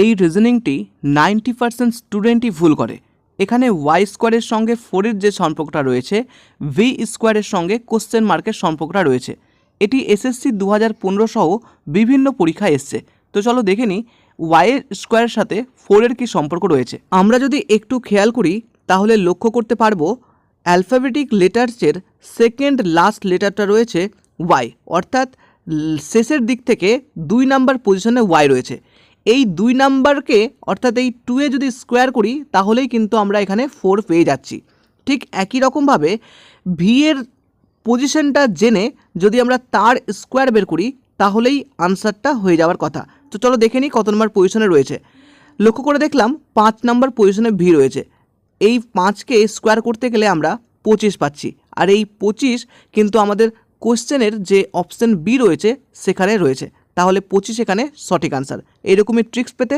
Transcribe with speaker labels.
Speaker 1: এই রিজনিংটি 90% স্টুডেন্টই ভুল করে। এখানে ওয়াই স্কোয়ারের সঙ্গে 4-এর যে সম্পর্কটা রয়েছে, ভি স্কোয়ারের সঙ্গে কোশ্চেন মার্কের সম্পর্কটা রয়েছে। এটি এসএসসি 2015 সহ বিভিন্ন পরীক্ষায় এসছে। তো চলো দেখে নিই ওয়াইয়ের স্কোয়ারের সাথে 4-এর কী সম্পর্ক রয়েছে। আমরা যদি একটু খেয়াল করি তাহলে লক্ষ্য করতে পারবো অ্যালফাবেটিক লেটার্সের সেকেন্ড লাস্ট লেটারটা রয়েছে ওয়াই, অর্থাৎ শেষের দিক থেকে 2 নাম্বার পজিশনে ওয়াই রয়েছে। এই 2 নাম্বারকে অর্থাৎ এই 2-এ যদি স্কোয়ার করি তাহলেই কিন্তু আমরা এখানে 4 পেয়ে যাচ্ছি। ঠিক একই রকমভাবে ভি এর পজিশনটা জেনে যদি আমরা তার স্কোয়ার বের করি তাহলেই আনসারটা হয়ে যাওয়ার কথা। তো চলো দেখে নিই কত নম্বর পজিশনে রয়েছে। লক্ষ্য করে দেখলাম 5 নম্বর পজিশনে ভি রয়েছে। এই 5কে স্কোয়ার করতে গেলে আমরা 25 পাচ্ছি, আর এই 25 কিন্তু আমাদের কোশ্চেনের যে অপশান বি রয়েছে সেখানে রয়েছে, তাহলে 25 এখানে সঠিক আনসার। এইরকমই ট্রিক্স পেতে